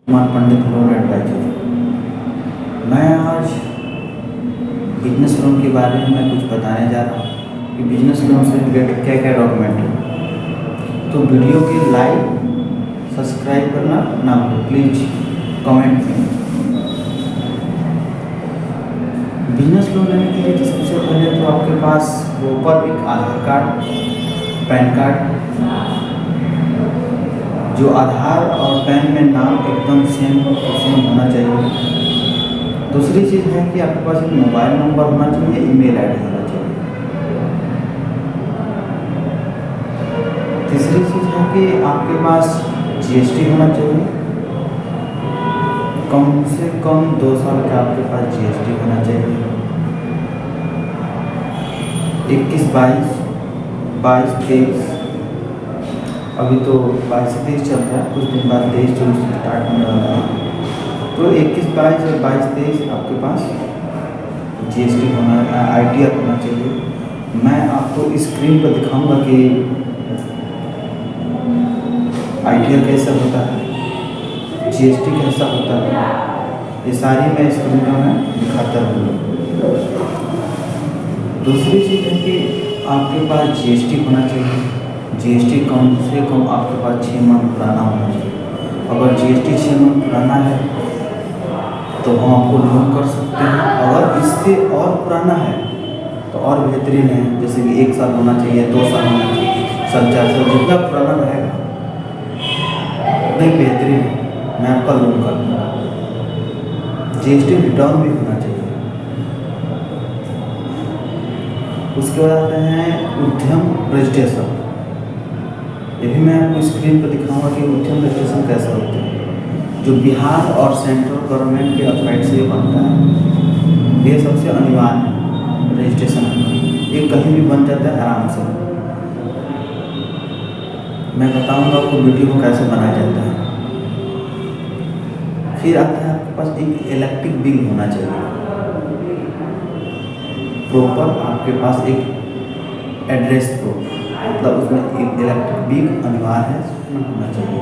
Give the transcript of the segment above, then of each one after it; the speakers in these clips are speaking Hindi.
Kumar Pandit loan adviser. मैं आज बिजनेस लोन के बारे में मैं कुछ बताने जा रहा हूँ कि बिजनेस लोन से रिलेटेड क्या क्या डॉक्यूमेंट है। तो वीडियो के लाइक सब्सक्राइब करना ना भूलो प्लीज, कमेंट में। बिजनेस लोन लेने के लिए तो सबसे पहले तो आपके पास प्रॉपर एक आधार कार्ड, पैन कार्ड, जो आधार और पैन में नाम एकदम सेम टू सेम होना चाहिए। दूसरी चीज़ है कि आपके पास एक मोबाइल नंबर होना चाहिए, ईमेल आईडी होना चाहिए। तीसरी चीज़ है कि आपके पास जीएसटी होना चाहिए, कम से कम 2 साल का आपके पास जीएसटी होना चाहिए। 21, 22, 23, अभी तो 22-23 चल रहा है, कुछ दिन बाद 23-24 स्टार्ट होने वाला है। तो 21, 22 और 22-23 आपके पास जीएसटी होना, आईटीआर होना चाहिए। मैं आपको स्क्रीन पर दिखाऊंगा कि आईटीआर कैसा होता है, जीएसटी कैसा होता है, ये सारी मैं स्क्रीन पर मैं दिखाता हूँ। दूसरी चीज़ है कि आपके पास जीएसटी होना चाहिए। जीएसटी कम से कम आपके पास 6 मंथ पुराना होना चाहिए। अगर जीएसटी 6 मंथ पुराना है तो हम आपको लोन कर सकते हैं। अगर इससे और पुराना है तो और बेहतरीन है, जैसे कि 1 साल होना चाहिए, 2 साल होना चाहिए, 4 साल, जितना पुराना रहेगा उतना ही बेहतरीन है, मैं आपका लोन कर दूँगा। जीएसटी रिटर्न भी होना चाहिए। उसके बाद आते हैं उद्यम रजिस्ट्रेशन। ये भी मैं आपको स्क्रीन पर दिखाऊंगा कि उद्यम रजिस्ट्रेशन कैसा होता है, जो बिहार और सेंट्रल गवर्नमेंट के अथॉरिटी से बनता है। ये सबसे अनिवार्य रजिस्ट्रेशन है, ये कहीं भी बन जाता है आराम से। मैं बताऊंगा आपको वीडियो को कैसे बनाया जाता है। फिर आता है आपके पास एक इलेक्ट्रिक बिल होना चाहिए। प्रॉपर आपके पास एक एड्रेस प्रूफ, मतलब उसमें एक इलेक्ट्रिक बिल अनिवार्य होना चाहिए।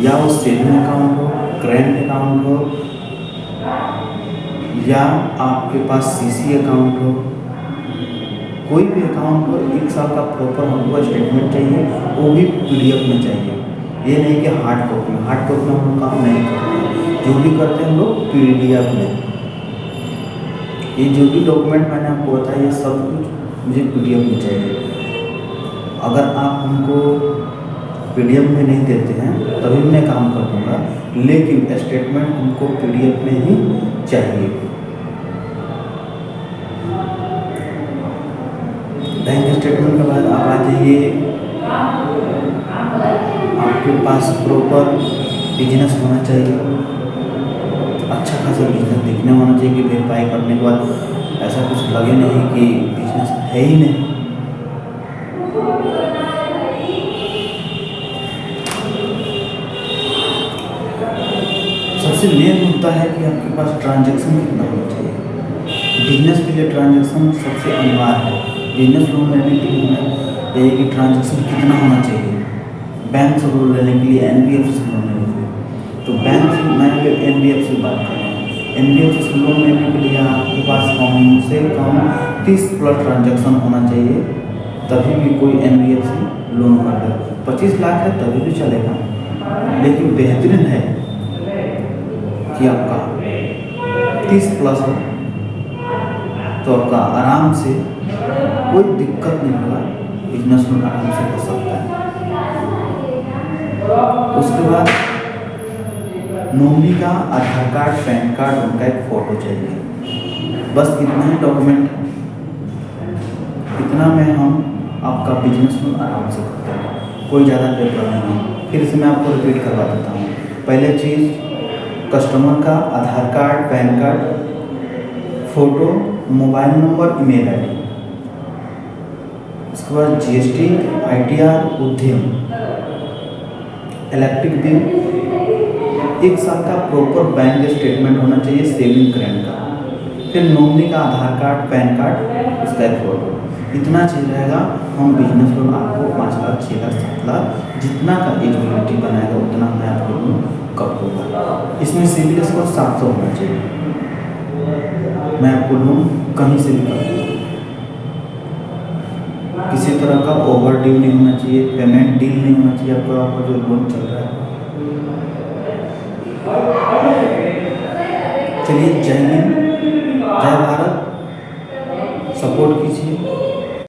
या वो सेविंग अकाउंट हो, करेंट अकाउंट हो, या आपके पास सीसी अकाउंट हो, कोई भी अकाउंट हो, 1 साल का प्रॉपर हमको स्टेटमेंट चाहिए, वो भी पीडीएफ में चाहिए। ये नहीं कि हार्ड कॉपी में, हार्ड कॉपी में हम लोग काम नहीं करते, जो भी करते हैं हम लोग पीडीएफ में। ये जो भी डॉक्यूमेंट मैंने आपको बताया ये सब कुछ मुझे पीडीएफ में चाहिए। अगर आप हमको पीडीएफ में नहीं देते हैं तभी मैं काम कर दूँगा, लेकिन स्टेटमेंट हमको पीडीएफ में ही चाहिए। बैंक स्टेटमेंट के बाद आप आ जाइए, आपके पास प्रॉपर बिजनेस होना चाहिए, अच्छा खासा बिजनेस दिखने होना चाहिए कि वेरीफाई करने के बाद ऐसा कुछ लगे नहीं कि बिजनेस है ही नहीं। सबसे मेन मुद्दा है कि आपके पास ट्रांजैक्शन कितना होना चाहिए। बिजनेस के लिए ट्रांजैक्शन सबसे अनिवार्य है। बिजनेस लोन लेने के लिए ये कि ट्रांजैक्शन कितना होना चाहिए। बैंक से लोन लेने के लिए, एनबीएफसी से लोन लेने के लिए, तो बैंक से मैं एनबीएफसी से बात कर रहा हूँ। एनबीएफसी से लोन लेने के लिए आपके पास कम से कम 30+ ट्रांजैक्शन होना चाहिए, तभी भी कोई एनबीएफसी लोन कर दे। 25 लाख है तभी भी चलेगा, लेकिन बेहतरीन है कि आपका 30+ हो तो आपका आराम से कोई दिक्कत नहीं होगा, बिजनेस लोन आराम से हो सकता है। उसके बाद नॉमिनी का आधार कार्ड, पैन कार्ड, उनका एक फ़ोटो चाहिए। बस इतना ही डॉक्यूमेंट है, इतना में हम आपका बिजनेस लोन आराम से करते हैं, कोई ज़्यादा पेपर नहीं। फिर से मैं आपको रिपीट करवा देता हूँ। पहले चीज़ कस्टमर का Aadhaar card, PAN card, photo, mobile number, email ID. उसके बाद GST, ITR, Udyam, electric bill, 1 साल का प्रॉपर बैंक स्टेटमेंट होना चाहिए, सेविंग करेंट का। फिर नॉमिनी का आधार कार्ड, पैन कार्ड, उसका एक फ़ोटो। इतना चीज़ रहेगा, हम बिजनेस लोन आपको 5 लाख, 6 लाख, 7 लाख, जितना का एलिजिबिलिटी बनाएगा उतना मैं आपको लोन कब होगा। इसमें सिविल स्कोर 700 होना चाहिए। मैं आपको लोन कहीं से भी कर दूँगा। किसी तरह का ओवर ड्यू नहीं होना चाहिए, पेमेंट डील नहीं होना चाहिए आपका जो लोन चल रहा है। चलिए, जय हिंद, जय भारत। सपोर्ट कीजिए।